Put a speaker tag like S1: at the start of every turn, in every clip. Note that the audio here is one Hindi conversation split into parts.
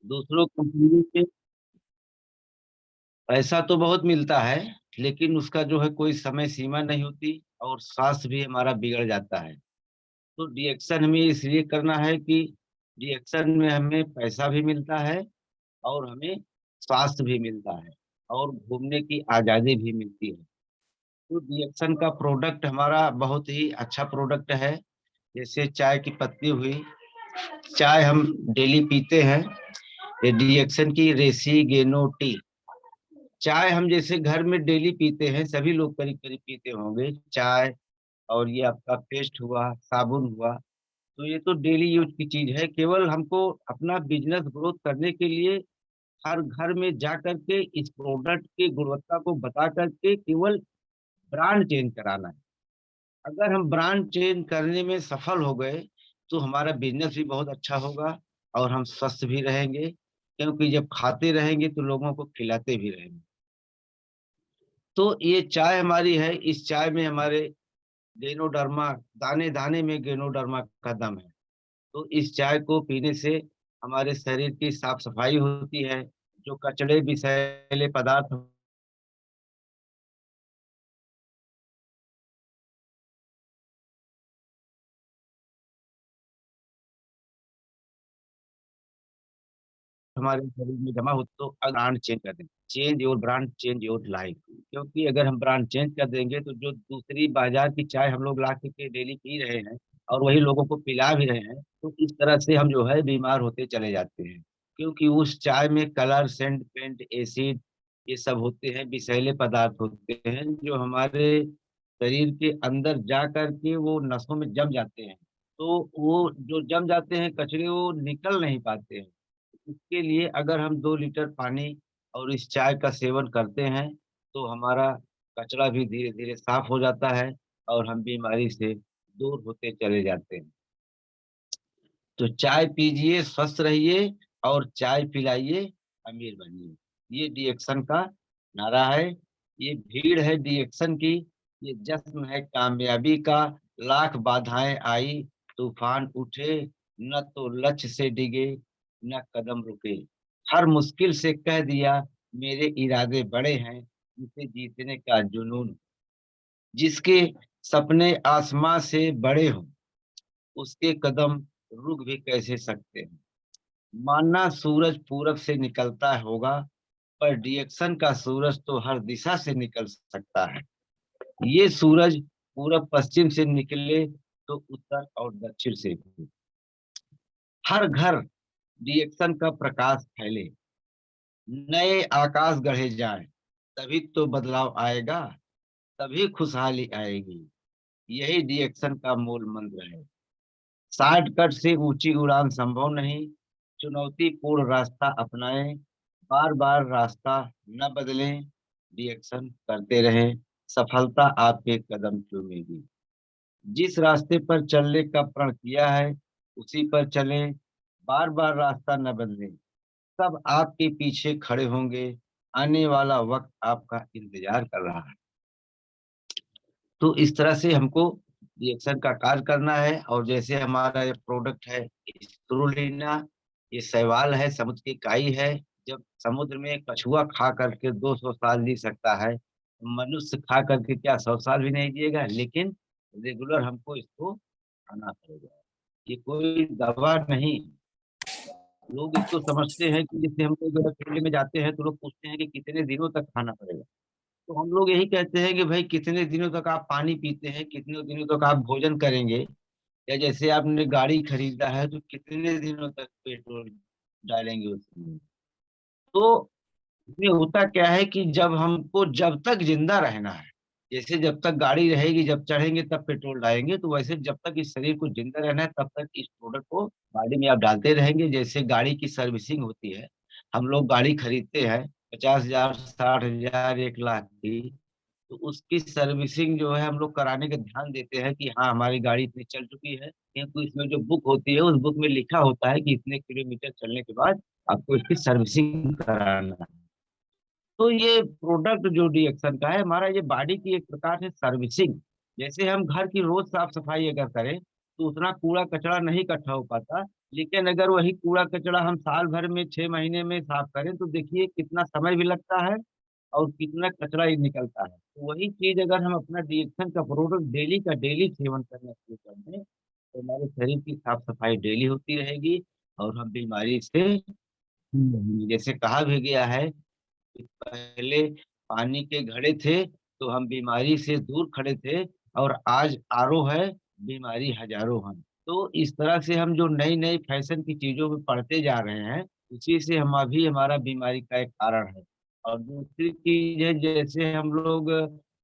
S1: दूसरों कंपनी के पैसा तो बहुत मिलता है, लेकिन उसका जो है कोई समय सीमा नहीं होती, और स्वास्थ्य भी हमारा बिगड़ जाता है। तो डीएक्शन हमें इसलिए करना है कि डीएक्शन में हमें पैसा भी मिलता है, और हमें स्वास्थ्य भी मिलता है, और घूमने की आज़ादी भी मिलती है। तो डीएक्शन का प्रोडक्ट हमारा बहुत ही अच्छा प्रोडक्ट है। जैसे चाय की पत्ती हुई, चाय हम डेली पीते हैं। ये डीएक्शन की रेसीगेनो टी, चाय हम जैसे घर में डेली पीते हैं, सभी लोग करीब करीब पीते होंगे चाय। और ये आपका पेस्ट हुआ, साबुन हुआ, तो ये तो डेली यूज की चीज है। केवल हमको अपना बिजनेस ग्रोथ करने के लिए हर घर में जा करके इस प्रोडक्ट की गुणवत्ता को बता करके केवल ब्रांड चेंज कराना है। अगर हम ब्रांड चेंज करने में सफल हो गए, तो हमारा बिजनेस भी बहुत अच्छा होगा, और हम स्वस्थ भी रहेंगे, क्योंकि जब खाते रहेंगे तो लोगों को खिलाते भी रहेंगे। तो ये चाय हमारी है, इस चाय में हमारे गेनोडर्मा, दाने दाने में गेनोडर्मा का दम है। तो इस चाय को पीने से हमारे शरीर की साफ सफाई होती है। जो कचड़े विषैले पदार्थ हमारे शरीर में जमा हो, तो ब्रांड चेंज कर दें। Change your brand, change your life. क्योंकि अगर हम ब्रांड चेंज कर देंगे, तो जो दूसरी बाजार की चाय हम लोग ला के डेली पी रहे हैं, और वही लोगों को पिला भी रहे हैं, तो इस तरह से हम जो है बीमार होते चले जाते हैं। क्योंकि उस चाय में कलर, सेंट, पेंट, एसिड, ये सब होते हैं, विषैले पदार्थ होते हैं, जो हमारे शरीर के अंदर जा करके वो नसों में जम जाते हैं। तो वो जो जम जाते हैं कचरे, वो निकल नहीं पाते हैं। इसके लिए अगर हम 2 लीटर पानी और इस चाय का सेवन करते हैं, तो हमारा कचरा भी धीरे धीरे साफ हो जाता है, और हम बीमारी से दूर होते चले जाते हैं। तो चाय पीजिए, स्वस्थ रहिए, और चाय पिलाइए, अमीर बनिए। ये डीएक्शन का नारा है। ये भीड़ है डीएक्शन की, ये जश्न है कामयाबी का। लाख बाधाएं आई, तूफान उठे, न तो लक्ष्य से डिगे, न कदम रुके। हर मुश्किल से कह दिया, मेरे इरादे बड़े हैं, मुझे जीतने का जुनून। जिसके सपने आसमां से बड़े हों, उसके कदम रुक भी कैसे सकते हैं। मानना सूरज पूरब से निकलता होगा, पर डिएक्शन का सूरज तो हर दिशा से निकल सकता है। ये सूरज पूरब पश्चिम से निकले, तो उत्तर और दक्षिण से भी। हर घर डिएक्शन का प्रकाश फैले, नए आकाश गढ़े जाएं, तभी तो बदलाव आएगा, तभी खुशहाली आएगी। यही डिएक्शन का मूल मंत्र है। शॉर्टकट से ऊंची उड़ान संभव नहीं, चुनौतीपूर्ण रास्ता अपनाएं, बार बार रास्ता न बदलें, रिएक्शन करते रहें, सफलता आपके कदम चूमेगी। जिस रास्ते पर चलने का प्रण किया है, उसी पर चलें, बार बार रास्ता न बदलें। सब आपके पीछे खड़े होंगे, आने वाला वक्त आपका इंतजार कर रहा है। तो इस तरह से हमको रिएक्शन का कार्य करना है। और जैसे हमारा ये प्रोडक्ट है स्पिरुलिना, ये शैवाल है, समुद्र की काई है। जब समुद्र में कछुआ खा करके 200 साल जी सकता है, मनुष्य खा करके क्या 100 साल भी नहीं जिएगा। लेकिन रेगुलर हमको इसको खाना पड़ेगा, ये कोई दवा नहीं। लोग इसको समझते हैं कि जैसे हम लोग फील्ड में जाते हैं, तो लोग पूछते हैं कि कितने दिनों तक खाना पड़ेगा। तो हम लोग यही कहते हैं कि भाई कितने दिनों तक आप पानी पीते हैं, कितने दिनों तक आप भोजन करेंगे, या जैसे आपने गाड़ी खरीदा है, तो कितने दिनों तक पेट्रोल डालेंगे उसमें। तो इसमें होता क्या है कि जब तक जिंदा रहना है, जैसे जब तक गाड़ी रहेगी, जब चढ़ेंगे तब पेट्रोल डालेंगे, तो वैसे जब तक इस शरीर को जिंदा रहना है, तब तक इस प्रोडक्ट को गाड़ी में आप डालते रहेंगे। जैसे गाड़ी की सर्विसिंग होती है, हम लोग गाड़ी खरीदते हैं 50,000, 60,000, 1 लाख की, तो उसकी सर्विसिंग जो है हम लोग कराने का ध्यान देते हैं कि हाँ हमारी गाड़ी इतनी चल चुकी है। क्योंकि इसमें जो बुक होती है, उस बुक में लिखा होता है कि इतने किलोमीटर चलने के बाद आपको इसकी सर्विसिंग कराना है। तो ये प्रोडक्ट जो डीएक्शन का है हमारा, ये बॉडी की एक प्रकार से सर्विसिंग। जैसे हम घर की रोज साफ सफाई अगर करें, तो उतना कूड़ा कचरा नहीं इकट्ठा हो पाता, लेकिन अगर वही कूड़ा कचरा हम साल भर में 6 महीने में साफ करें तो देखिए कितना समय भी लगता है और कितना कचरा ही निकलता है। तो वही चीज अगर हम अपना डिएक्शन का प्रोडक्ट डेली का डेली सेवन करना शुरू कर दें तो हमारे शरीर की साफ सफाई डेली होती रहेगी और हम बीमारी से जैसे कहा भी गया है कि पहले पानी के घड़े थे तो हम बीमारी से दूर खड़े थे और आज आरओ है, बीमारी हजारों हैं। तो इस तरह से हम जो नई नई फैशन की चीजों में पढ़ते जा रहे हैं उसी से हम अभी हमारा बीमारी का एक कारण है। और दूसरी चीज है जैसे हम लोग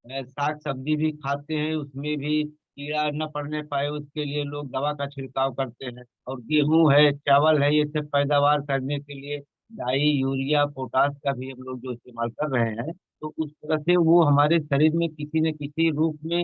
S1: साग सब्जी भी खाते हैं उसमें भी कीड़ा न पड़ने पाए उसके लिए लोग दवा का छिड़काव करते हैं। और गेहूं है, चावल है, ये सब पैदावार करने के लिए डाई, यूरिया, पोटाश का भी हम लोग जो इस्तेमाल कर रहे हैं तो उस तरह से वो हमारे शरीर में किसी न किसी रूप में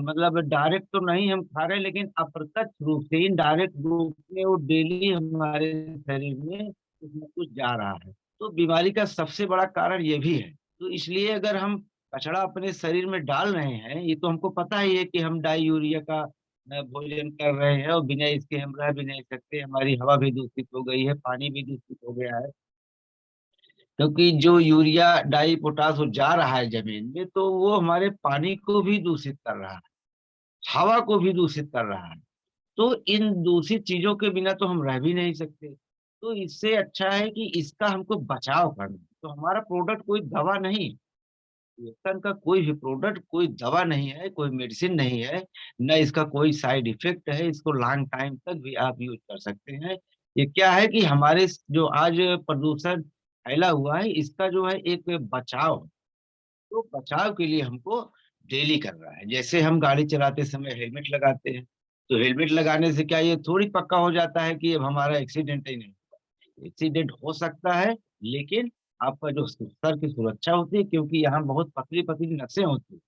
S1: मतलब डायरेक्ट तो नहीं हम खा रहे हैं लेकिन अप्रत्यक्ष रूप से इनडायरेक्ट रूप में वो डेली हमारे शरीर में कुछ न कुछ जा रहा है। तो बीमारी का सबसे बड़ा कारण ये भी है। तो इसलिए अगर हम कचरा अपने शरीर में डाल रहे हैं ये तो हमको पता ही है कि हम डाई यूरिया का भोजन कर रहे हैं और बिना इसके हम रह भी नहीं सकते। हमारी हवा भी दूषित हो गई है, पानी भी दूषित हो गया है। क्योंकि जो यूरिया डाई पोटास वो जा रहा है जमीन में तो वो हमारे पानी को भी दूषित कर रहा है, हवा को भी दूषित कर रहा है। तो इन दूषित चीजों के बिना तो हम रह भी नहीं सकते। तो इससे अच्छा है कि इसका हमको बचाव करना है। तो हमारा प्रोडक्ट कोई दवा नहीं, वेस्टर्न का कोई भी प्रोडक्ट कोई दवा नहीं है, कोई मेडिसिन नहीं है, न इसका कोई साइड इफेक्ट है। इसको लॉन्ग टाइम तक भी आप यूज कर सकते हैं। ये क्या है कि हमारे जो आज प्रदूषण फैला हुआ है इसका जो है एक बचाव, तो बचाव के लिए हमको डेली करना है। जैसे हम गाड़ी चलाते समय हेलमेट लगाते हैं तो हेलमेट लगाने से क्या ये थोड़ी पक्का हो जाता है कि अब हमारा एक्सीडेंट ही नहीं, एक्सीडेंट हो सकता है लेकिन आपका जो सर की सुरक्षा होती है क्योंकि यहाँ बहुत पतली पतली नसें होती है,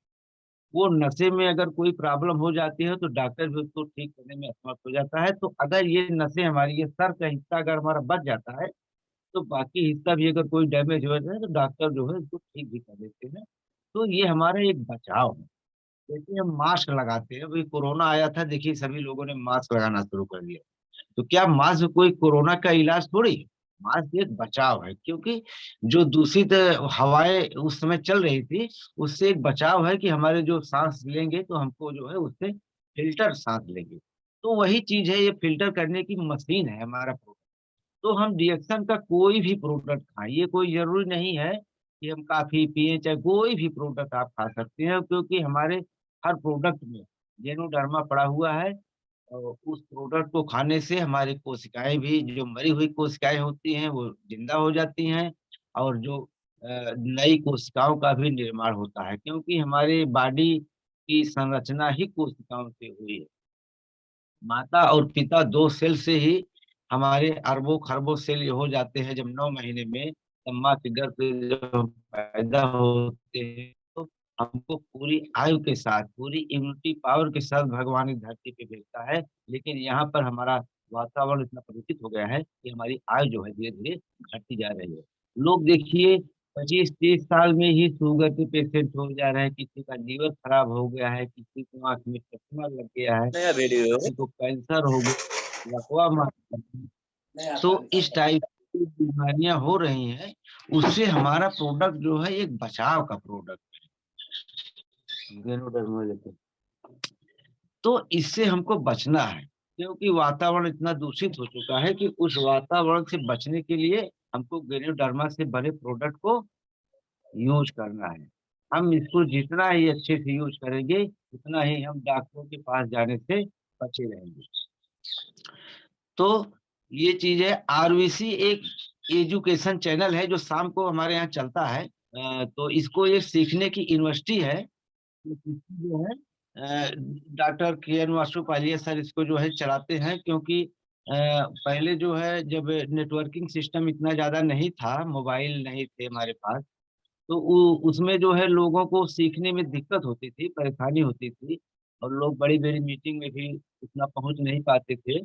S1: वो नशे में अगर कोई प्रॉब्लम हो जाती है तो डॉक्टर भी उसको ठीक करने में असमर्थ हो जाता है। तो अगर ये नसें हमारी, ये सर का हिस्सा अगर हमारा बच जाता है तो बाकी हिस्सा भी अगर कोई डैमेज हो जाता है तो डॉक्टर जो है उसको ठीक भी कर देते हैं। तो ये हमारा एक बचाव है। जैसे हम मास्क लगाते हैं, अभी कोरोना आया था, देखिए सभी लोगों ने मास्क लगाना शुरू कर दिया। तो क्या मास्क कोई कोरोना का इलाज थोड़ी है? मास्क एक बचाव है क्योंकि जो दूषित हवाएं उस समय चल रही थी उससे एक बचाव है कि हमारे जो सांस लेंगे तो हमको जो है उससे फिल्टर सांस लेंगे। तो वही चीज है, ये फिल्टर करने की मशीन है हमारा प्रोडक्ट। तो हम रिएक्शन का कोई भी प्रोडक्ट खाएं, ये कोई जरूरी नहीं है कि हम कॉफी पिए, चाहे कोई भी प्रोडक्ट आप खा सकते हैं क्योंकि हमारे हर प्रोडक्ट में जेनोडर्मा पड़ा हुआ है। और उस प्रोडक्ट को खाने से हमारी कोशिकाएं भी, जो मरी हुई कोशिकाएं होती हैं वो जिंदा हो जाती हैं और जो नई कोशिकाओं का भी निर्माण होता है क्योंकि हमारी बॉडी की संरचना ही कोशिकाओं से हुई है। माता और पिता दो सेल से ही हमारे अरबों खरबों सेल ये हो जाते हैं। जब 9 महीने में तब माँ के गर्भ से जब हम पैदा होते हैं तो हमको पूरी आयु के साथ, पूरी इम्यूनिटी पावर के साथ भगवान इस धरती पे भेजता है। लेकिन यहाँ पर हमारा वातावरण इतना प्रदूषित हो गया है कि हमारी आयु जो है धीरे धीरे घटती जा रही है। लोग देखिए 25-30 साल में ही शुगर के पेशेंट हो जा रहे हैं, किसी का लीवर खराब हो गया है, किसी को आंख में चश्मा लग गया है,
S2: नया वीडियो
S1: किसी को कैंसर हो गया, लकवा मार, तो इस टाइप की बीमारियां हो रही हैं। उससे हमारा प्रोडक्ट जो है एक बचाव का प्रोडक्ट है, गेनोडर्मा। तो इससे हमको बचना है क्योंकि वातावरण इतना दूषित हो चुका है कि उस वातावरण से बचने के लिए हमको गेनोडर्मा से बने प्रोडक्ट को यूज करना है। हम इसको जितना ही अच्छे से यूज करेंगे उतना ही हम डॉक्टरों के पास जाने से बचे रहेंगे। तो ये चीज है। आरबीसी एक एजुकेशन चैनल है जो शाम को हमारे यहाँ चलता है। तो इसको ये सीखने की यूनिवर्सिटी है। जो है डॉक्टर के एन वासुपालिया सर इसको जो है चलाते हैं क्योंकि पहले जो है जब नेटवर्किंग सिस्टम इतना ज्यादा नहीं था, मोबाइल नहीं थे हमारे पास, तो उसमें जो है लोगों को सीखने में दिक्कत होती थी, परेशानी होती थी और लोग बड़ी बड़ी मीटिंग में भी उतना पहुंच नहीं पाते थे।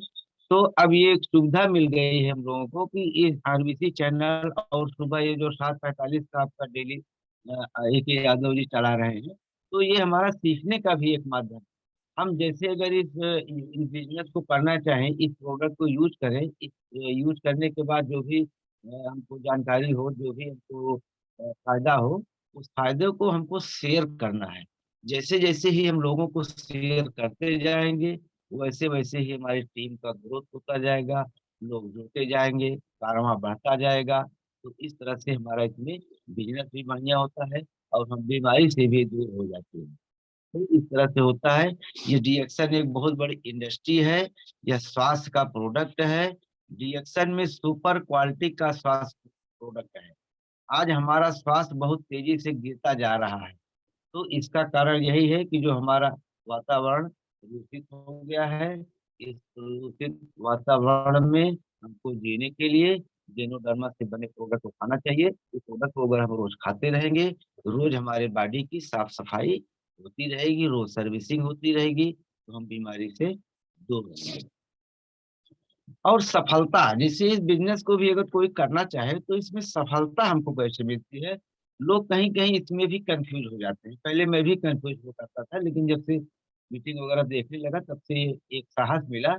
S1: तो अब ये एक सुविधा मिल गई है हम लोगों को कि ये आरबीसी चैनल और सुबह ये जो 7:45 का आपका डेली एक यादव जी चला रहे हैं, तो ये हमारा सीखने का भी एक माध्यम है। हम जैसे अगर इस बिजनेस को करना चाहें, इस प्रोडक्ट को यूज करें, इस यूज करने के बाद जो भी हमको जानकारी हो, जो भी हमको फायदा हो, उस फायदे को हमको शेयर करना है। जैसे जैसे ही हम लोगों को शेयर करते जाएंगे, वैसे वैसे ही हमारी टीम का ग्रोथ होता जाएगा, लोग जुड़ते जाएंगे, कारवां बढ़ता जाएगा। तो इस तरह से हमारा इसमें बिजनेस भी बढ़िया होता है और हम बीमारी से भी दूर हो जाते हैं। तो इस तरह से होता है। ये डीएक्सन एक बहुत बड़ी इंडस्ट्री है। यह स्वास्थ्य का प्रोडक्ट है। डीएक्सन में सुपर क्वालिटी का स्वास्थ्य प्रोडक्ट है। आज हमारा स्वास्थ्य बहुत तेजी से गिरता जा रहा है। तो इसका कारण यही है कि जो हमारा वातावरण दूषित हो गया है। इस दूषित वातावरण में हमको जीने के लिए जेनोडर्मा से बने प्रोडक्ट को खाना चाहिए। इस प्रोडक्ट को अगर हम रोज खाते रहेंगे, रोज हमारे बॉडी की साफ सफाई होती रहेगी, रोज सर्विसिंग होती रहेगी, तो हम बीमारी से दूर रहेंगे। और सफलता, जैसे इस बिज़नेस को भी अगर कोई करना चाहे, तो इसमें सफलता हमको कैसे मिलती है? लोग कहीं-कहीं इसमें भी कन्फ्यूज़ हो जाते हैं। पहले मैं भी कन्फ्यूज़ हुआ करता था, लेकिन जब से मीटिंग वगैरह देखने लगा, तब से एक साहस मिला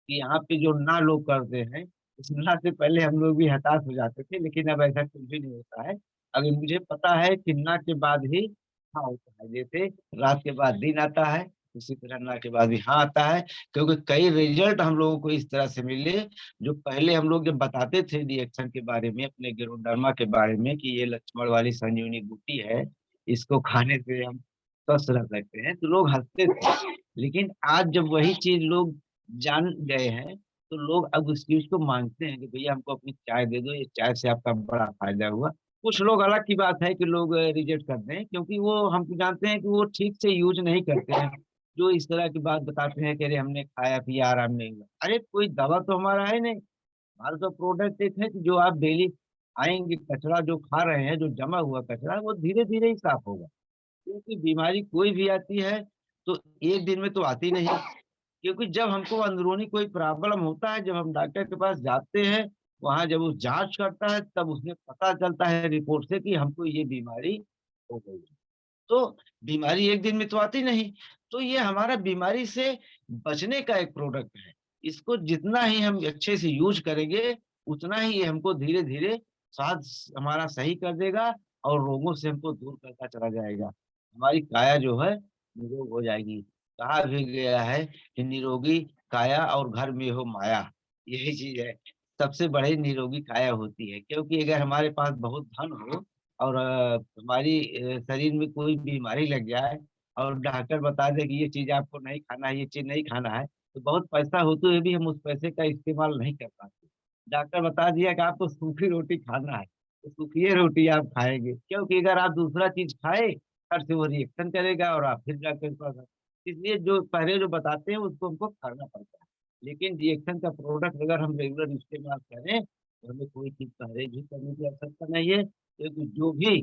S1: कि यहाँ पे जो ना लोग करते हैं, उस ना से पहले हम लोग भी हताश हो जाते थे, लेकिन अब ऐसा कुछ भी नहीं होता है। अगर मुझे पता है कि ना के बाद ही हाँ होता है, जैसे रात के बाद दिन आता है, उसी तरह ना के बाद भी हाँ आता है। क्योंकि कई रिजल्ट हम लोगों को इस तरह से मिले, जो पहले हम लोग जब बताते थे रिएक्शन के बारे में, अपने गेरोडर्मा के बारे में कि ये लक्ष्मण वाली संजीवनी बूटी है, इसको खाने से हम स्वस्थ रह सकते हैं, तो लोग हँसते थे। लेकिन आज जब वही चीज़ लोग जान गए हैं, तो लोग अब उस चीज़ को मानते हैं कि भैया हमको अपनी चाय दे दो, ये चाय से आपका बड़ा फ़ायदा हुआ। कुछ लोग अलग की बात है कि लोग रिजेक्ट करते हैं, क्योंकि वो हम जानते हैं कि वो ठीक से यूज़ नहीं करते हैं। जो इस तरह की बात बताते हैं कि अरे हमने खाया पिया आराम नहीं हुआ। अरे कोई दवा तो हमारा है नहीं, हमारा तो प्रोडक्ट एक है कि जो आप डेली खाएँगे, कचरा जो खा रहे हैं, जो जमा हुआ कचरा वो धीरे-धीरे ही साफ होगा। क्योंकि बीमारी कोई भी आती है, तो एक दिन में तो आती नहीं। क्योंकि जब हमको अंदरूनी कोई प्रॉब्लम होता है, जब हम डॉक्टर के पास जाते हैं, वहाँ जब वो जाँच करता है, तब उसमें पता चलता है रिपोर्ट से कि हमको ये बीमारी हो गई है। तो बीमारी एक दिन में तो आती नहीं। तो ये हमारा बीमारी से बचने का एक प्रोडक्ट है। इसको जितना ही हम अच्छे से यूज़ करेंगे, उतना ही ये हमको धीरे-धीरे स्वास्थ्य हमारा सही कर देगा और रोगों से हमको दूर करता चला जाएगा। हमारी काया जो है निरोग हो जाएगी। कहा भी गया है कि निरोगी काया और घर में हो माया, यही चीज़ है। सबसे बड़ी निरोगी काया होती है, क्योंकि अगर हमारे पास बहुत धन हो और हमारी शरीर में कोई बीमारी लग जाए और डॉक्टर बता दे कि ये चीज़ आपको नहीं खाना है, ये चीज़ नहीं खाना है, तो बहुत पैसा होते हुए भी हम उस पैसे का इस्तेमाल नहीं कर पाते। डॉक्टर बता दिया कि आपको सूखी रोटी खाना है, तो सूखिए रोटी आप खाएँगे, क्योंकि अगर आप दूसरा चीज़ खाए, फट से वो रिएक्शन करेगा और आप फिर डॉक्टर के पास इसलिए जो पहले जो बताते हैं उसको हमको करना पड़ता है। लेकिन रिएक्शन का प्रोडक्ट अगर हम रेगुलर इस्तेमाल करें, तो हमें कोई चीज़ परहेज़ भी करने की आवश्यकता नहीं है। क्योंकि जो भी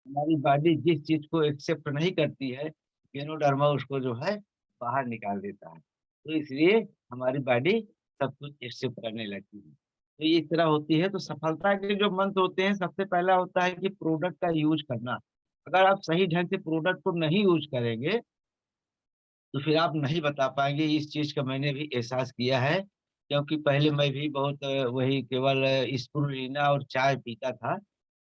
S1: हमारी बॉडी जिस चीज़ को एक्सेप्ट नहीं करती है, गेनोडर्मा उसको जो है बाहर निकाल देता है। तो इसलिए हमारी बॉडी सब कुछ एक्सेप्ट करने लगती है। तो ये इस तरह होती है, तो सफलता के जो मंत्र होते हैं, सबसे पहला होता है कि प्रोडक्ट का यूज़ करना। अगर आप सही ढंग से प्रोडक्ट को नहीं यूज़ करेंगे, तो फिर आप नहीं बता पाएँगे। इस चीज़ का मैंने भी एहसास किया है, क्योंकि पहले मैं भी बहुत वही केवल स्पिरुलिना और चाय पीता था।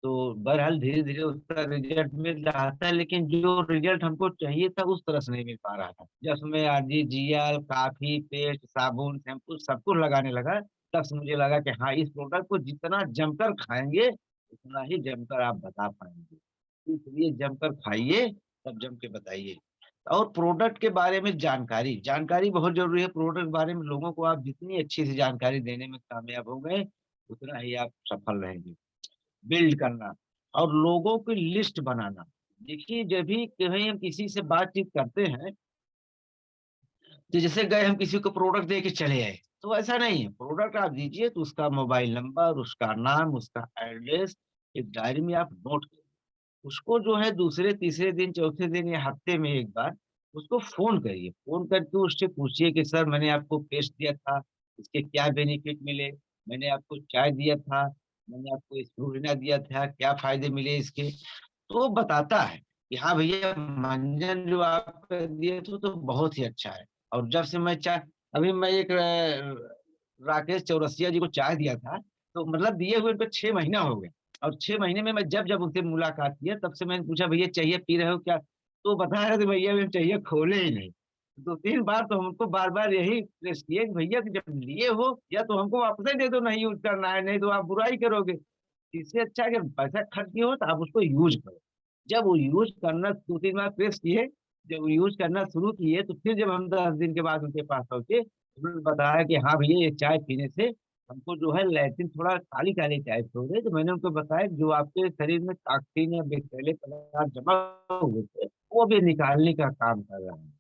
S1: तो बहरहाल धीरे-धीरे उसका रिज़ल्ट मिल रहा था, लेकिन जो रिज़ल्ट हमको चाहिए था उस तरह से नहीं मिल पा रहा था। जब से मैं आरजीजीएल, कॉफ़ी, पेस्ट, साबुन, शैम्पू सब कुछ लगाने लगा, तब से मुझे लगा कि हाँ, इस प्रोडक्ट को जितना जमकर खाएँगे, उतना ही जमकर आप बता पाएँगे। इसलिए जमकर खाइए, तब जम के बताइए। और प्रोडक्ट के बारे में जानकारी, जानकारी बहुत ज़रूरी है। प्रोडक्ट के बारे में लोगों को आप जितनी अच्छी से जानकारी देने में कामयाब होंगे, उतना ही आप सफल रहेंगे। बिल्ड करना और लोगों की लिस्ट बनाना। देखिए, जब भी कहीं हम किसी से बातचीत करते हैं, तो जैसे गए हम किसी को प्रोडक्ट दे के चले आए, तो ऐसा नहीं है। प्रोडक्ट आप दीजिए तो उसका मोबाइल नंबर, उसका नाम, उसका एड्रेस एक डायरी में आप नोट करिए। उसको जो है दूसरे, तीसरे दिन, चौथे दिन या हफ्ते में एक बार उसको फ़ोन करिए। फ़ोन करके उससे पूछिए कि सर मैंने आपको पेस्ट दिया था, इसके क्या बेनिफिट मिले? मैंने आपको चाय दिया था, मैंने आपको स्पूलिना दिया था, क्या फ़ायदे मिले इसके? तो वो बताता है कि हाँ भैया, मंजन जो आप दिए थे तो बहुत ही अच्छा है। और जब से मैं चाय अभी मैं एक राकेश चौरसिया जी को चाय दिया था, तो मतलब दिए हुए उनको 6 महीना हो गया और 6 महीने में मैं जब-जब उनसे मुलाकात किया, तब से मैंने पूछा, "भैया चाहिए पी रहे हो क्या?" तो बता रहे थे, "भैया हम चाहिए खोले ही नहीं।" 2-3 बार तो हमको बार-बार यही प्रेस किए कि भैया जब लिए हो या तो हमको वापस ही दे दो, नहीं यूज़ करना है, नहीं तो आप बुराई करोगे। इससे अच्छा है कि पैसा खर्च किए हो तो आप उसको यूज़ करो। जब वो यूज़ करना 2-3 बार प्रेस किए, जब वो यूज़ करना शुरू किए, तो फिर जब हम 10 दिन के बाद उनके पास पहुँचे, उन्होंने बताया कि हाँ भैया, ये चाय पीने से हमको जो है लैट्रिन थोड़ा काली-काली टाइप से हो गई। तो मैंने उनको बताया जो आपके शरीर में टॉक्सिन या विषैले पदार्थ जमा हुए थे, वो भी निकालने का काम कर रहा है।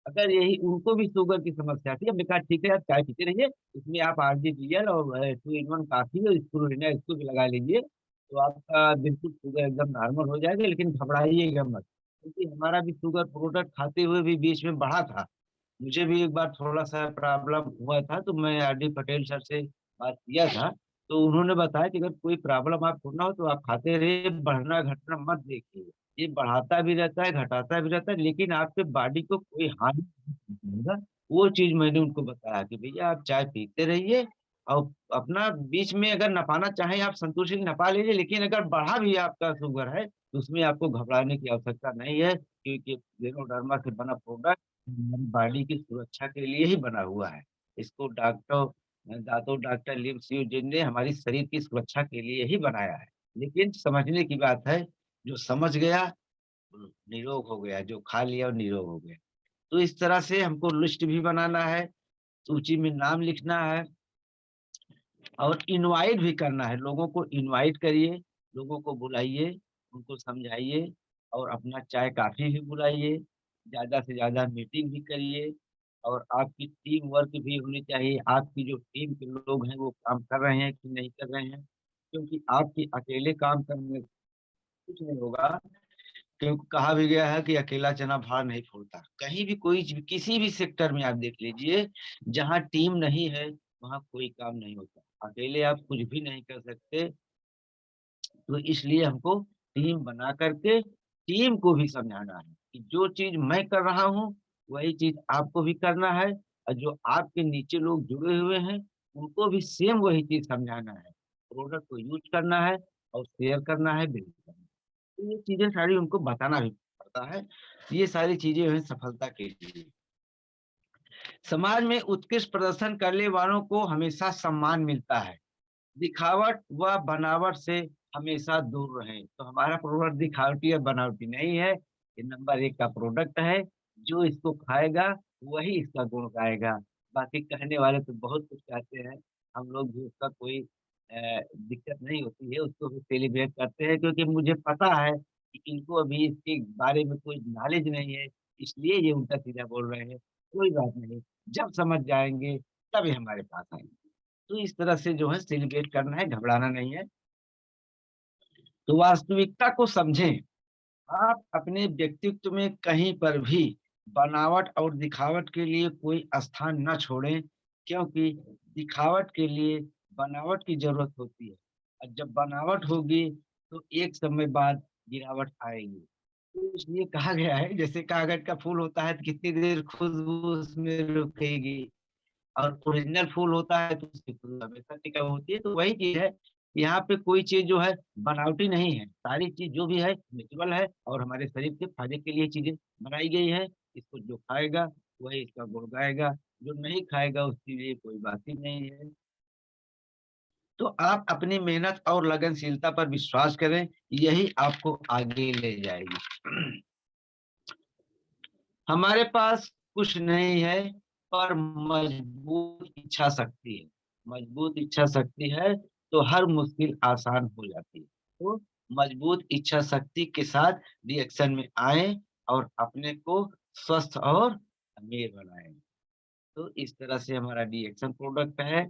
S1: अगर यही उनको भी शुगर की समस्या थी, हमने कहा ठीक है आप चाय पीते रहिए, इसमें आप आरजीपीएल और 2 इन 1 कॉफ़ी और स्पिरुलिना इसको भी लगा लीजिए, तो आपका बिल्कुल शुगर एकदम नॉर्मल हो जाएगा, लेकिन घबराइएगा मत। क्योंकि हमारा भी शुगर प्रोडक्ट खाते हुए भी बीच में बढ़ा था। मुझे भी एक बार थोड़ा-सा प्रॉब्लम हुआ था, तो मैं आरडी पटेल सर से बात किया था, तो उन्होंने बताया कि अगर कोई प्रॉब्लम आपको ना हो, तो आप खाते रहिए, बढ़ना-घटना मत देखिए। ये बढ़ाता भी रहता है, घटाता भी रहता है, लेकिन आपके बॉडी को कोई हानि नहीं पहुँचाएगा। वो चीज़ मैंने उनको बताया कि भैया आप चाय पीते रहिए और अपना बीच में अगर नपाना चाहें आप संतुष्टि नपा लीजिए, लेकिन अगर बढ़ा भी आपका शुगर है, तो उसमें आपको घबराने की आवश्यकता नहीं है, क्योंकि जेनोडर्मा से बना प्रोडक्ट हमारी बॉडी की सुरक्षा के लिए ही बना हुआ है। इसको दातो डॉक्टर लिम सिउ जिन ने हमारी शरीर की सुरक्षा के लिए ही बनाया है। लेकिन समझने की बात है, जो समझ गया निरोग हो गया, जो खा लिया वो निरोग हो गया। तो इस तरह से हमको लिस्ट भी बनाना है, सूची में नाम लिखना है और इनवाइट भी करना है। लोगों को इनवाइट करिए, लोगों को बुलाइए, उनको समझाइए और अपना चाय-कॉफ़ी भी बुलाइए, ज़्यादा से ज़्यादा मीटिंग भी करिए और आपकी टीम वर्क भी होनी चाहिए। आपकी जो टीम के लोग हैं, वो काम कर रहे हैं कि नहीं कर रहे हैं? क्योंकि आपके अकेले काम करने से कुछ नहीं होगा। क्योंकि कहा भी गया है कि अकेला चना भार नहीं फोड़ता। कहीं भी कोई चीज़ किसी भी सेक्टर में आप देख लीजिए, जहाँ टीम नहीं है, वहाँ कोई काम नहीं होता। अकेले आप कुछ भी नहीं कर सकते, तो इसलिए हमको टीम बना कर के टीम को भी समझाना है कि जो चीज़ मैं कर रहा हूँ, वही चीज़ आपको भी करना है और जो आपके नीचे लोग जुड़े हुए हैं, उनको भी सेम वही चीज़ समझाना है। प्रोडक्ट को यूज़ करना है और शेयर करना है, बिल्ड करना है। तो ये चीज़ें सारी उनको बताना भी पड़ता है। ये सारी चीज़ें हैं सफलता के लिए। समाज में उत्कृष्ट प्रदर्शन करने वालों को हमेशा सम्मान मिलता है। दिखावट व बनावट से हमेशा दूर रहें। तो हमारा प्रोडक्ट दिखावटी या बनावटी नहीं है। ये नंबर 1 का प्रोडक्ट है। जो इसको खाएगा वही इसका गुण गाएगा। बाकी कहने वाले तो बहुत कुछ कहते हैं। हम लोग भी उसका कोई दिक्कत नहीं होती है, उसको भी सेलिब्रेट करते हैं क्योंकि मुझे पता है कि इनको अभी इसके बारे में कोई नॉलेज नहीं है, इसलिए ये उल्टा-सीधा बोल रहे हैं। कोई बात नहीं, जब समझ जाएँगे तब ये हमारे पास आएँगे। तो इस तरह से जो है सेलिब्रेट करना है, घबराना नहीं है। तो वास्तविकता को समझें। आप अपने व्यक्तित्व में कहीं पर भी बनावट और दिखावट के लिए कोई स्थान ना छोड़ें, क्योंकि दिखावट के लिए बनावट की ज़रूरत होती है और जब बनावट होगी, तो एक समय बाद गिरावट आएगी। तो इसलिए कहा गया है जैसे कागज का फूल होता है तो कितनी देर खुशबू उसमें रुकेगी। और ओरिजिनल फूल होता है तो उसकी खुशबू हमेशा टिकाऊ होती है, तो वही चीज़ है, यहाँ पे कोई चीज़ जो है बनावटी नहीं है, सारी चीज़ जो भी है नेचुरल है और हमारे शरीर के फ़ायदे के लिए चीज़ें बनाई गई है। इसको जो खाएगा वही इसका गुण गाएगा, जो नहीं खाएगा उसके लिए कोई बात ही नहीं है। तो आप अपनी मेहनत और लगनशीलता पर विश्वास करें, यही आपको आगे ले जाएगी। हमारे पास कुछ नहीं है, पर मजबूत इच्छा शक्ति है। मजबूत इच्छा शक्ति है, तो हर मुश्किल आसान हो जाती है। तो मजबूत इच्छा शक्ति के साथ रिएक्शन में आएँ और अपने को स्वस्थ और अमीर बनाएँ। तो इस तरह से हमारा रिएक्शन प्रोडक्ट है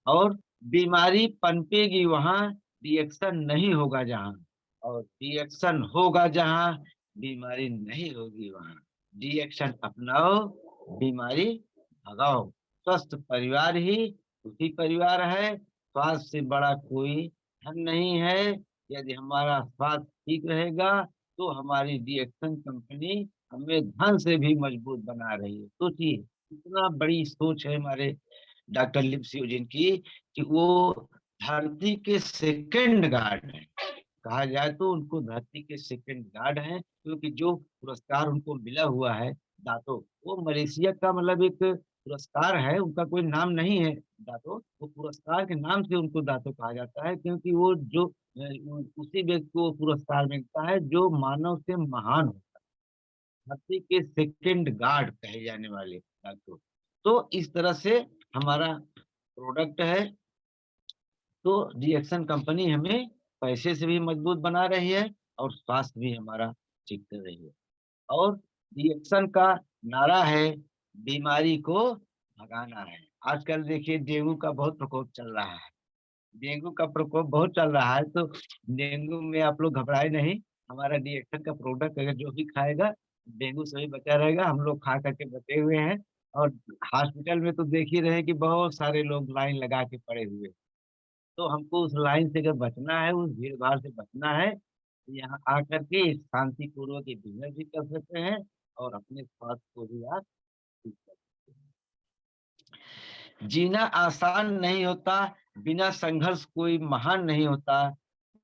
S1: और बीमारी पनपेगी वहाँ, रिएक्शन नहीं होगा जहाँ और रिएक्शन होगा जहाँ, बीमारी नहीं होगी वहाँ। रिएक्शन अपनाओ, बीमारी भगाओ। स्वस्थ परिवार ही सुखी परिवार है, स्वास्थ्य से बड़ा कोई धन नहीं है। यदि हमारा स्वास्थ्य ठीक रहेगा, तो हमारी रिएक्शन कंपनी हमें धन से भी मजबूत बना रही है। सोचिए इतना बड़ी सोच है हमारे डॉक्टर लिप्सियोजिन की कि वो धरती के सेकंड गार्ड है। कहा जाए तो उनको धरती के सेकंड गार्ड हैं, क्योंकि जो पुरस्कार उनको मिला हुआ है दातो, वो मलेशिया का मतलब एक पुरस्कार है, उनका कोई नाम नहीं है दातो। वो पुरस्कार के नाम से उनको दातो कहा जाता है, क्योंकि वो जो उसी व्यक्ति को पुरस्कार मिलता है जो मानव से महान हो, धरती के सेकंड गार्ड कहे जाने वाले दातो। तो इस तरह से हमारा प्रोडक्ट है। तो रिएक्शन कंपनी हमें पैसे से भी मजबूत बना रही है और स्वास्थ्य भी हमारा ठीक कर रही है। और रिएक्शन का नारा है, बीमारी को भगाना है। आजकल देखिए डेंगू का बहुत प्रकोप चल रहा है। डेंगू का प्रकोप बहुत चल रहा है, तो डेंगू में आप लोग घबराए नहीं। हमारा रिएक्शन का प्रोडक्ट अगर जो भी खाएगा डेंगू से भी बचा रहेगा। हम लोग खा करके बचे हुए हैं। और हॉस्पिटल में तो देख ही रहे हैं कि बहुत सारे लोग लाइन लगा के पड़े हुए हैं। तो हमको उस लाइन से अगर बचना है, उस भीड़-भाड़ से बचना है, तो यहाँ आकर के एक शांतिपूर्वक ये बिज़नेस भी कर सकते हैं और अपने स्वास्थ्य को भी आप ठीक कर सकते हैं। जीना आसान नहीं होता, बिना संघर्ष कोई महान नहीं होता।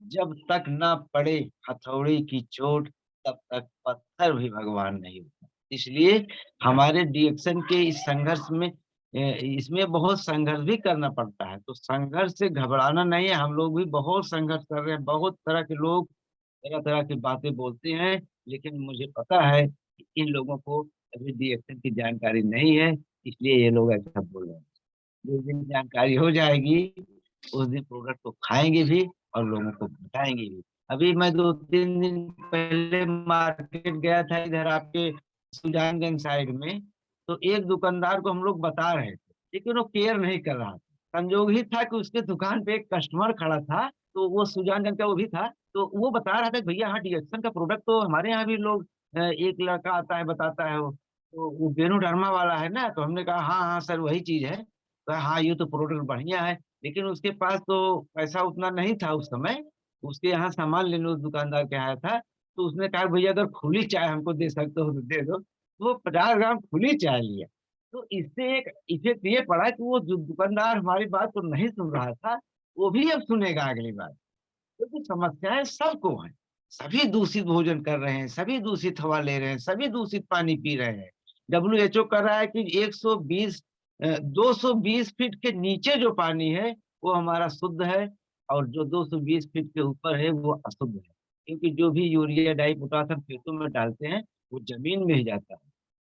S1: जब तक ना पड़े हथौड़े की चोट, तब तक पत्थर भी भगवान नहीं होता। इसलिए हमारे डिएक्शन के इस संघर्ष में इसमें बहुत संघर्ष भी करना पड़ता है। तो संघर्ष से घबराना नहीं है, हम लोग भी बहुत संघर्ष कर रहे हैं, बहुत तरह के लोग तरह-तरह की बातें बोलते हैं, लेकिन मुझे पता है कि इन लोगों को अभी डिएक्शन की जानकारी नहीं है, इसलिए ये लोग ऐसा बोल रहे हैं। जिस दिन जानकारी हो जाएगी, उस दिन प्रोडक्ट को खाएँगे भी और लोगों को बताएँगे भी। अभी मैं 2-3 दिन पहले मार्केट गया था इधर आपके सुजानगंज साइड में, तो एक दुकानदार को हम लोग बता रहे थे, लेकिन वो केयर नहीं कर रहा था। संजोग ही था कि उसके दुकान पे एक कस्टमर खड़ा था, तो वो सुजानगंज का वो भी था, तो वो बता रहा था कि भैया हाँ, डिएक्सन का प्रोडक्ट तो हमारे यहाँ भी लोग एक लड़का आता है बताता है वो, तो वो वेणुधर्मा वाला है ना? तो हमने कहा हाँ, हाँ सर वही चीज़ है। कहा हाँ, ये तो प्रोडक्ट बढ़िया है, लेकिन उसके पास तो पैसा उतना नहीं था उस समय। उसके यहाँ सामान लेने उस दुकानदार के आया था, तो उसने कहा भैया अगर खुली चाय हमको दे सकते हो तो दे दो। तो वो 50 ग्राम खुली चाय लिया। तो इससे एक इफ़ेक्ट ये पड़ा कि वो जो दुकानदार हमारी बात को नहीं सुन रहा था, वो भी अब सुनेगा अगली बार। क्योंकि समस्याएँ सबको हैं। सभी दूषित भोजन कर रहे हैं, सभी दूषित हवा ले रहे हैं, सभी दूषित पानी पी रहे हैं। डब्ल्यूएचओ कह रहा है कि 120 220 फीट के नीचे जो पानी है, वो हमारा शुद्ध है और जो 220 फीट के ऊपर है, वो अशुद्ध है। क्योंकि जो भी यूरिया, डाई, पोटाश हम खेतों में डालते हैं, वो ज़मीन में ही जाता है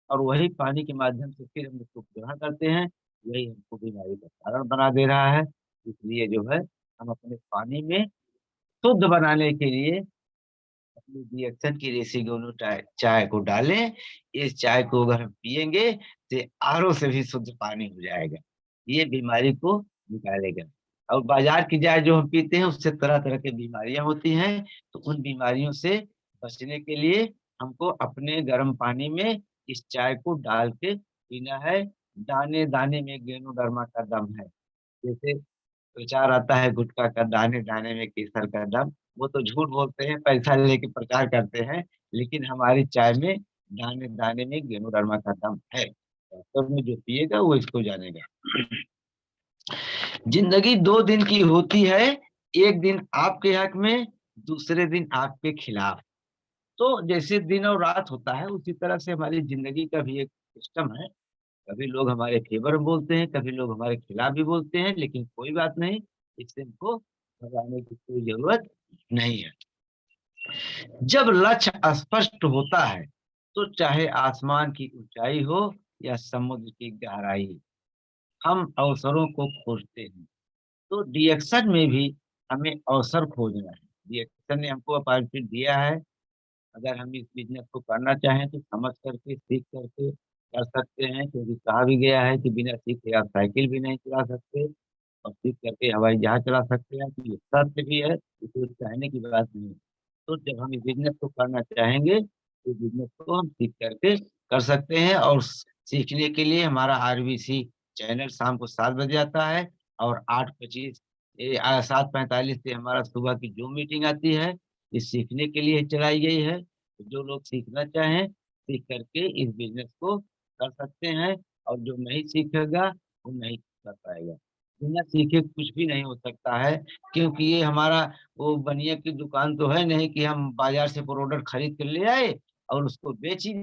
S1: और वही पानी के माध्यम से फिर हम उसको ग्रहण करते हैं, वही हमको बीमारी का कारण बना दे रहा है। इसलिए जो है, हम अपने पानी में शुद्ध बनाने के लिए अपनी रिएक्शन की रेसिडुअल चाय चाय को डालें। इस चाय को अगर हम पिएँगे तो आरओ से भी शुद्ध पानी हो जाएगा। ये बीमारी को निकालेगा। और बाज़ार की चाय जो हम पीते हैं उससे तरह-तरह की बीमारियाँ होती हैं, तो उन बीमारियों से बचने के लिए हमको अपने गर्म पानी में इस चाय को डाल के पीना है। दाने-दाने में गैनोडर्मा का दम है। जैसे प्रचार आता है गुटखा का दाने-दाने में केसर का दम, वो तो झूठ बोलते हैं, पैसा लेके प्रचार करते हैं, लेकिन हमारी चाय में दाने-दाने में गेनोडर्मा का दम है। वास्तव में जो पिएगा वो इसको जानेगा। ज़िंदगी 2 दिन की होती है, एक दिन आपके हक में, दूसरे दिन आपके खिलाफ। तो जैसे दिन और रात होता है, उसी तरह से हमारी ज़िंदगी का भी एक सिस्टम है। कभी लोग हमारे फ़ेवर में बोलते हैं, कभी लोग हमारे खिलाफ भी बोलते हैं, लेकिन कोई बात नहीं, इससे हमको घबराने की कोई ज़रूरत नहीं है। जब लक्ष्य स्पष्ट होता है, तो चाहे आसमान की ऊँचाई हो या समुद्र की गहराई, हम अवसरों को खोजते हैं। तो डिएक्शन में भी हमें अवसर खोजना है। डिएक्शन ने हमको अपॉर्चुनिटी दिया है, अगर हम इस बिज़नेस को करना चाहें तो समझ करके, सीख करके कर सकते हैं, क्योंकि कहा भी गया है कि बिना सीखे आप साइकिल भी नहीं चला सकते और सीख करके हवाई जहाज चला सकते हैं, तो ये सत्य भी है, इसमें कहने की बात नहीं है। तो जब हम इस बिज़नेस को करना चाहेंगे, तो बिज़नेस को हम सीख करके कर सकते हैं और सीखने के लिए हमारा आरबीसी चैनल शाम को 7 बजे आता है और 8:25 7:45 से हमारा सुबह की ज़ूम मीटिंग आती है। ये सीखने के लिए चलाई गई है। तो जो लोग सीखना चाहें, सीख करके इस बिज़नेस को कर सकते हैं और जो नहीं सीखेगा वो नहीं कर पाएगा। बिना सीखे कुछ भी नहीं हो सकता है, क्योंकि ये हमारा वो बनिया की दुकान तो है नहीं कि हम बाजार से प्रोडक्ट खरीद कर ले आए और उसको बेच ही